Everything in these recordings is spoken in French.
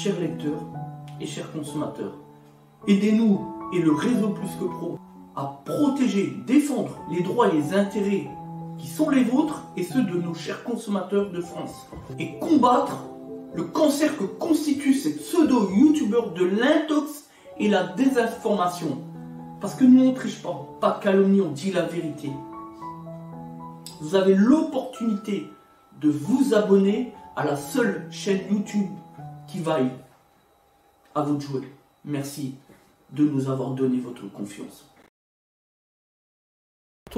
chers lecteurs et chers consommateurs, aidez-nous et le réseau Plus que Pro à protéger, défendre les droits et les intérêts qui sont les vôtres et ceux de nos chers consommateurs de France. Et combattre le cancer que constituent ces pseudo-youtubeurs de l'intox et la désinformation. Parce que nous on ne triche pas de calomnie, on dit la vérité. Vous avez l'opportunité de vous abonner à la seule chaîne YouTube qui vaille. À vous de jouer. Merci de nous avoir donné votre confiance.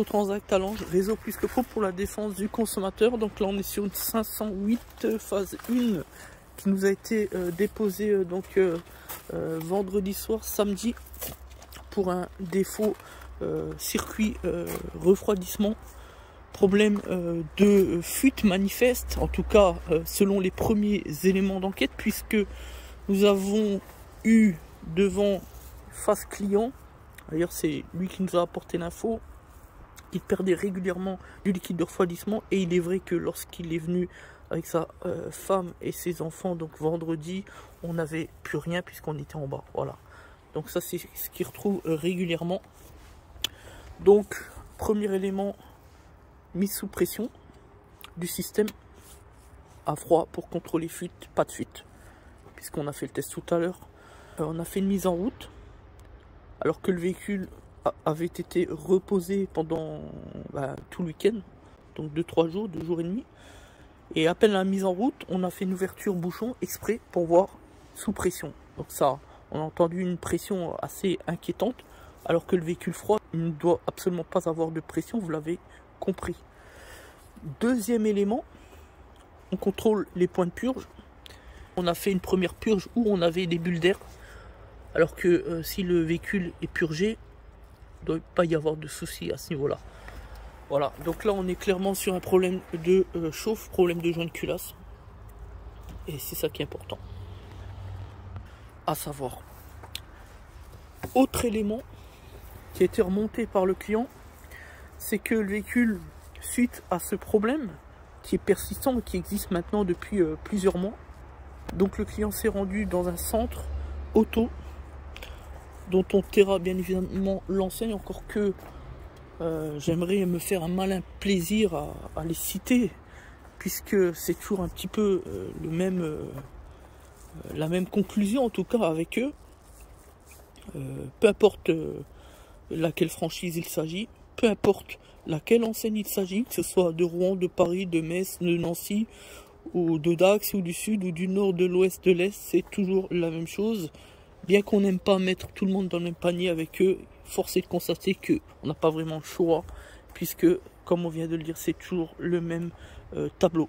Transact Talange, réseau Plus que Pro pour la défense du consommateur. Donc là on est sur une 508 phase 1 qui nous a été déposée vendredi soir, samedi, pour un défaut circuit refroidissement, problème de fuite manifeste, en tout cas selon les premiers éléments d'enquête, puisque nous avons eu devant face client, d'ailleurs c'est lui qui nous a apporté l'info, qu'il perdait régulièrement du liquide de refroidissement. Et il est vrai que lorsqu'il est venu avec sa femme et ses enfants, donc vendredi, on n'avait plus rien puisqu'on était en bas. Voilà. Donc ça c'est ce qu'il retrouve régulièrement. Donc premier élément, mise sous pression du système à froid pour contrôler fuite, pas de fuite. Puisqu'on a fait le test tout à l'heure. On a fait une mise en route alors que le véhicule avait été reposé pendant tout le week-end, donc 2-3 jours, 2 jours et demi. Et à peine la mise en route, on a fait une ouverture bouchon exprès pour voir sous pression. Donc ça, on a entendu une pression assez inquiétante, alors que le véhicule froid, il ne doit absolument pas avoir de pression, vous l'avez compris. Deuxième élément, on contrôle les points de purge. On a fait une première purge où on avait des bulles d'air, alors que si le véhicule est purgé, il ne doit pas y avoir de soucis à ce niveau-là. Voilà, donc là on est clairement sur un problème de chauffe, problème de joint de culasse. Et c'est ça qui est important à savoir. Autre élément qui a été remonté par le client, c'est que le véhicule, suite à ce problème qui est persistant, qui existe maintenant depuis plusieurs mois, donc le client s'est rendu dans un centre auto dont on taira bien évidemment l'enseigne, encore que j'aimerais me faire un malin plaisir à les citer, puisque c'est toujours un petit peu la même conclusion en tout cas avec eux. Peu importe laquelle franchise il s'agit, peu importe laquelle enseigne il s'agit, que ce soit de Rouen, de Paris, de Metz, de Nancy, ou de Dax, ou du sud, ou du nord, de l'ouest, de l'est, c'est toujours la même chose. Bien qu'on n'aime pas mettre tout le monde dans le même panier avec eux, force est de constater qu'on n'a pas vraiment le choix, puisque, comme on vient de le dire, c'est toujours le même tableau.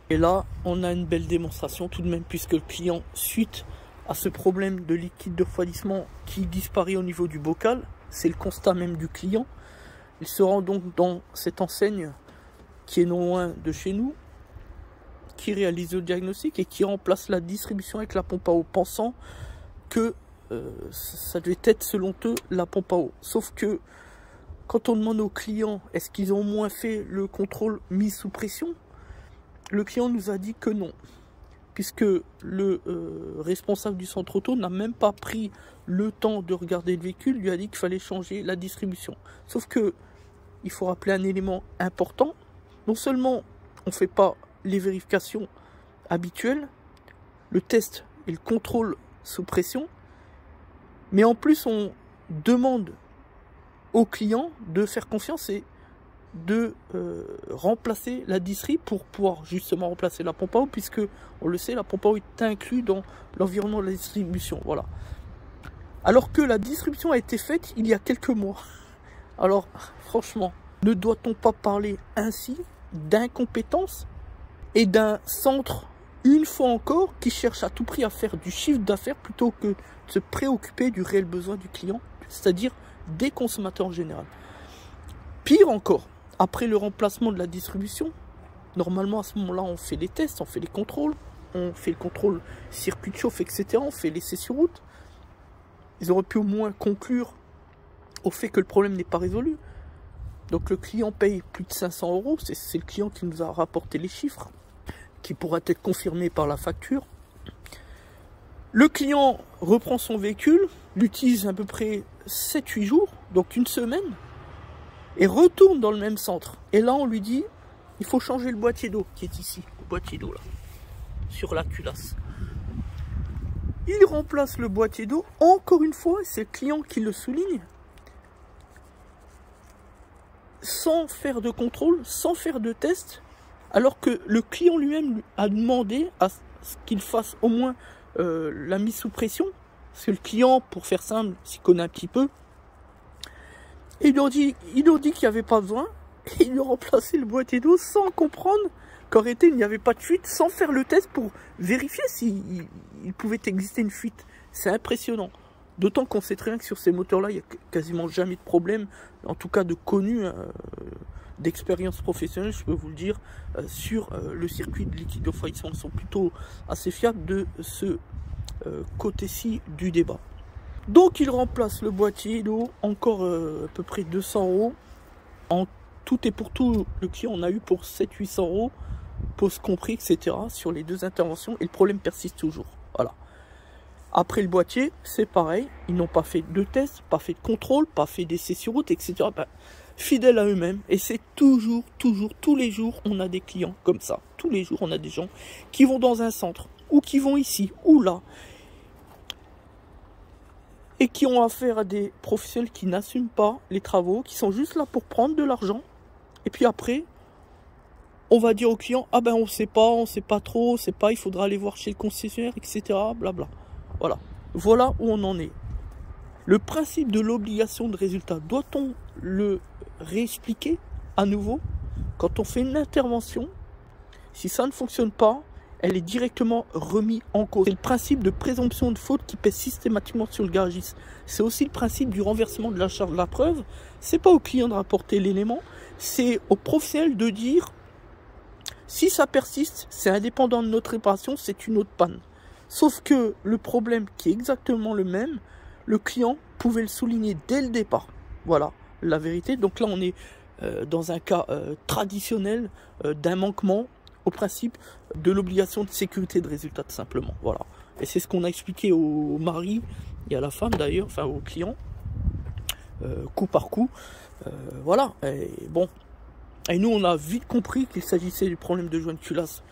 Et là, on a une belle démonstration tout de même, puisque le client, suite à ce problème de liquide de refroidissement qui disparaît au niveau du bocal, c'est le constat même du client, il se rend donc dans cette enseigne qui est non loin de chez nous, qui réalise le diagnostic et qui remplace la distribution avec la pompe à eau, pensant que ça devait être selon eux la pompe à eau. Sauf que quand on demande aux clients est-ce qu'ils ont au moins fait le contrôle mise sous pression, le client nous a dit que non, puisque le responsable du centre auto n'a même pas pris le temps de regarder le véhicule, lui a dit qu'il fallait changer la distribution. Sauf que il faut rappeler un élément important, non seulement on ne fait pas les vérifications habituelles, le test et le contrôle sous pression, mais en plus on demande au client de faire confiance et de remplacer la distrib pour pouvoir justement remplacer la pompe à eau, puisque on le sait, la pompe à eau est inclue dans l'environnement de la distribution. Voilà. Alors que la distribution a été faite il y a quelques mois. Alors franchement, ne doit-on pas parler ainsi d'incompétence et d'un centre, une fois encore, qui cherche à tout prix à faire du chiffre d'affaires plutôt que de se préoccuper du réel besoin du client, c'est-à-dire des consommateurs en général. Pire encore, après le remplacement de la distribution, normalement à ce moment-là on fait les tests, on fait les contrôles, on fait le contrôle circuit de chauffe, etc. On fait l'essai sur route. Ils auraient pu au moins conclure au fait que le problème n'est pas résolu. Donc le client paye plus de 500 €, c'est le client qui nous a rapporté les chiffres, qui pourra être confirmé par la facture. Le client reprend son véhicule, l'utilise à peu près 7-8 jours, donc une semaine, et retourne dans le même centre. Et là, on lui dit, il faut changer le boîtier d'eau qui est ici, le boîtier d'eau là, sur la culasse. Il remplace le boîtier d'eau, encore une fois, c'est le client qui le souligne, sans faire de contrôle, sans faire de test, alors que le client lui-même a demandé à ce qu'il fasse au moins la mise sous pression, parce que le client, pour faire simple, s'y connaît un petit peu, et ils lui ont dit qu'il n'y avait pas besoin, et ils lui ont remplacé le boîtier d'eau sans comprendre qu'en réalité il n'y avait pas de fuite, sans faire le test pour vérifier s'il pouvait exister une fuite. C'est impressionnant. D'autant qu'on sait très bien que sur ces moteurs-là, il n'y a quasiment jamais de problème, en tout cas de connu, d'expérience professionnelle, je peux vous le dire, sur le circuit de liquide de refroidissement. Ils sont plutôt assez fiables de ce côté-ci du débat. Donc il remplace le boîtier d'eau, encore à peu près 200 €. En tout et pour tout, le client en a eu pour 700-800 €, pause compris, etc. sur les deux interventions, et le problème persiste toujours. Voilà. Après le boîtier, c'est pareil, ils n'ont pas fait de tests, pas fait de contrôle, pas fait d'essais sur route, etc. Ben, fidèles à eux-mêmes, et c'est toujours, tous les jours, on a des clients comme ça. Tous les jours, on a des gens qui vont dans un centre, ou qui vont ici, ou là, et qui ont affaire à des professionnels qui n'assument pas les travaux, qui sont juste là pour prendre de l'argent, et puis après, on va dire au client, ah ben on sait pas trop, il faudra aller voir chez le concessionnaire, etc. Blabla. Voilà où on en est. Le principe de l'obligation de résultat, doit-on le réexpliquer à nouveau? Quand on fait une intervention, si ça ne fonctionne pas, elle est directement remise en cause. C'est le principe de présomption de faute qui pèse systématiquement sur le garagiste. C'est aussi le principe du renversement de la charge de la preuve. C'est pas au client de rapporter l'élément, c'est au professionnel de dire, si ça persiste, c'est indépendant de notre réparation, c'est une autre panne. Sauf que le problème qui est exactement le même, le client pouvait le souligner dès le départ. Voilà la vérité. Donc là, on est dans un cas traditionnel d'un manquement au principe de l'obligation de sécurité de résultat, tout simplement. Voilà. Et c'est ce qu'on a expliqué au mari et à la femme d'ailleurs, enfin au client, coup par coup. Voilà. Et bon. Et nous, on a vite compris qu'il s'agissait du problème de joint de culasse.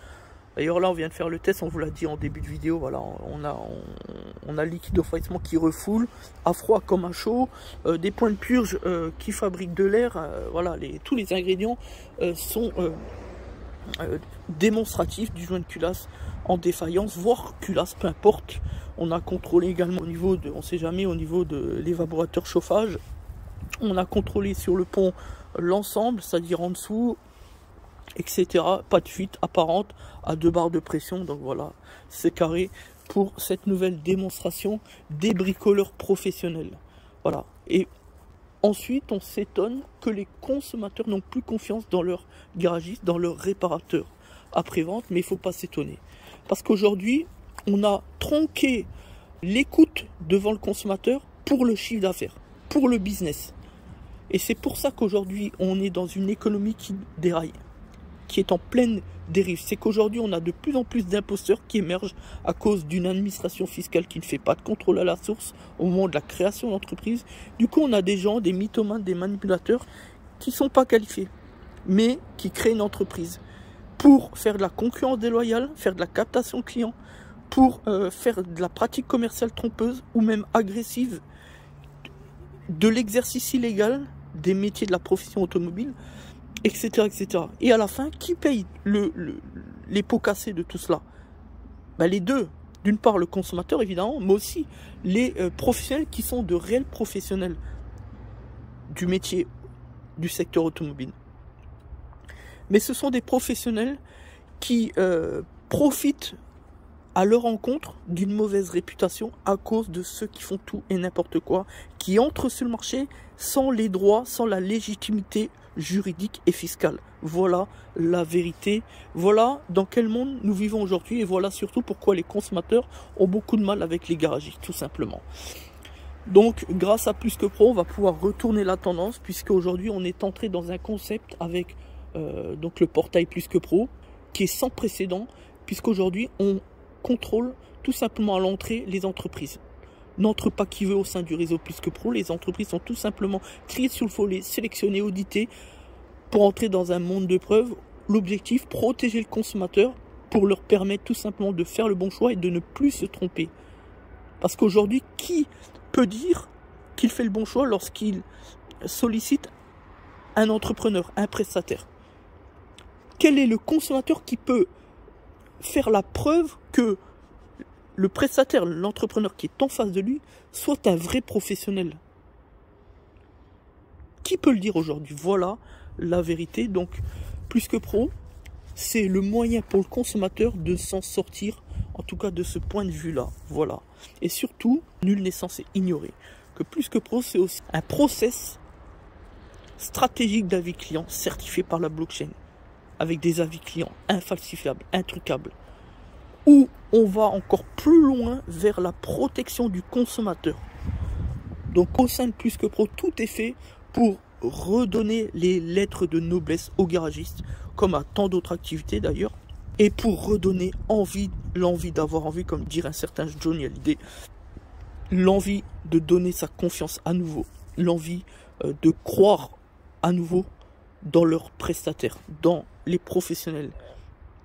D'ailleurs, là, on vient de faire le test, on vous l'a dit en début de vidéo. Voilà, on a le liquide de refroidissement qui refoule, à froid comme à chaud, des points de purge qui fabriquent de l'air. Voilà, tous les ingrédients sont démonstratifs du joint de culasse en défaillance, voire culasse, peu importe. On a contrôlé également au niveau de, on sait jamais, au niveau de l'évaporateur chauffage. On a contrôlé sur le pont l'ensemble, c'est-à-dire en dessous, etc. Pas de fuite apparente à 2 barres de pression. Donc voilà, c'est carré pour cette nouvelle démonstration des bricoleurs professionnels. Voilà. Et ensuite, on s'étonne que les consommateurs n'ont plus confiance dans leur garagiste, dans leur réparateur après-vente. Mais il ne faut pas s'étonner. Parce qu'aujourd'hui, on a tronqué l'écoute devant le consommateur pour le chiffre d'affaires, pour le business. Et c'est pour ça qu'aujourd'hui, on est dans une économie qui déraille, qui est en pleine dérive. C'est qu'aujourd'hui, on a de plus en plus d'imposteurs qui émergent à cause d'une administration fiscale qui ne fait pas de contrôle à la source au moment de la création d'entreprise. Du coup, on a des gens, des mythomanes, des manipulateurs qui ne sont pas qualifiés, mais qui créent une entreprise pour faire de la concurrence déloyale, faire de la captation client, pour faire de la pratique commerciale trompeuse ou même agressive, de l'exercice illégal des métiers de la profession automobile, etc., etc. Et à la fin, qui paye les pots cassés de tout cela? Ben, les deux. D'une part, le consommateur, évidemment, mais aussi les professionnels qui sont de réels professionnels du métier du secteur automobile. Mais ce sont des professionnels qui profitent à leur encontre d'une mauvaise réputation à cause de ceux qui font tout et n'importe quoi, qui entrent sur le marché sans les droits, sans la légitimité juridique et fiscale. Voilà la vérité. Voilà dans quel monde nous vivons aujourd'hui, et voilà surtout pourquoi les consommateurs ont beaucoup de mal avec les garagistes, tout simplement. Donc, grâce à Plus Que Pro, on va pouvoir retourner la tendance, puisque aujourd'hui on est entré dans un concept avec donc le portail Plus Que Pro, qui est sans précédent, puisqu'aujourd'hui on contrôle tout simplement à l'entrée les entreprises. N'entre pas qui veut au sein du réseau Plus que Pro. Les entreprises sont tout simplement triées sur le volet, sélectionnées, auditées pour entrer dans un monde de preuves. L'objectif, protéger le consommateur pour leur permettre tout simplement de faire le bon choix et de ne plus se tromper. Parce qu'aujourd'hui, qui peut dire qu'il fait le bon choix lorsqu'il sollicite un entrepreneur, un prestataire? Quel est le consommateur qui peut faire la preuve que le prestataire, l'entrepreneur qui est en face de lui, soit un vrai professionnel? Qui peut le dire aujourd'hui? Voilà la vérité. Donc, Plus que Pro, c'est le moyen pour le consommateur de s'en sortir, en tout cas de ce point de vue-là. Voilà. Et surtout, nul n'est censé ignorer que Plus que Pro, c'est aussi un process stratégique d'avis client certifié par la blockchain, avec des avis clients infalsifiables, intrucables, où on va encore plus loin vers la protection du consommateur. Donc au sein de Plus que Pro, tout est fait pour redonner les lettres de noblesse aux garagistes, comme à tant d'autres activités d'ailleurs, et pour redonner l'envie d'avoir envie, comme dirait un certain Johnny Hallyday, l'envie de donner sa confiance à nouveau, l'envie de croire à nouveau dans leurs prestataires, dans les professionnels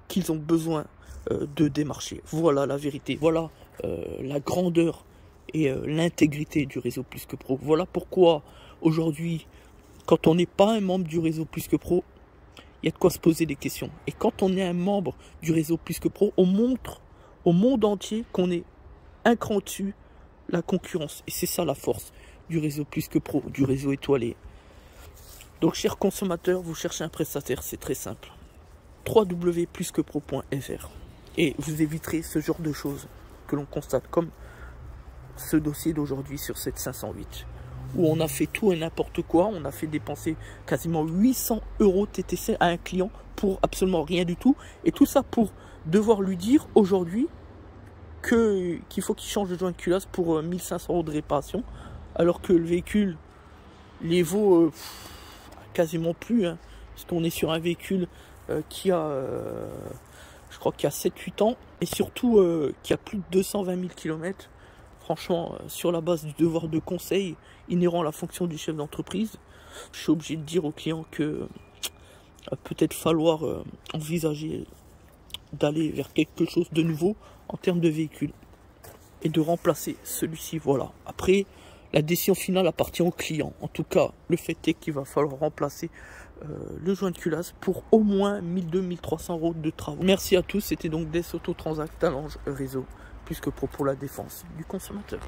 qu'ils ont besoin de démarcher. Voilà la vérité, voilà la grandeur et l'intégrité du réseau Plus que Pro. Voilà pourquoi aujourd'hui, quand on n'est pas un membre du réseau Plus que Pro, il y a de quoi se poser des questions. Et quand on est un membre du réseau Plus que Pro, on montre au monde entier qu'on est un cran dessus la concurrence. Et c'est ça la force du réseau Plus que Pro, du réseau étoilé. Donc, chers consommateurs, vous cherchez un prestataire, c'est très simple. www.plusquepro.fr. Et vous éviterez ce genre de choses que l'on constate, comme ce dossier d'aujourd'hui sur cette 508, où on a fait tout et n'importe quoi. On a fait dépenser quasiment 800 € TTC à un client pour absolument rien du tout. Et tout ça pour devoir lui dire aujourd'hui qu'il faut qu'il change de joint de culasse pour 1500 € de réparation, alors que le véhicule les vaut quasiment plus, hein, parce qu'on est sur un véhicule qui a, je crois qu'il a 7-8 ans, et surtout qui a plus de 220 000 km. Franchement, sur la base du devoir de conseil inhérent à la fonction du chef d'entreprise, je suis obligé de dire aux clients que peut-être falloir envisager d'aller vers quelque chose de nouveau en termes de véhicule et de remplacer celui-ci. Voilà. Après, la décision finale appartient au client. En tout cas, le fait est qu'il va falloir remplacer le joint de culasse pour au moins 1200-1300 € de travaux. Merci à tous. C'était donc Des Autotransact Talange Réseau Plus que Pro pour la défense du consommateur.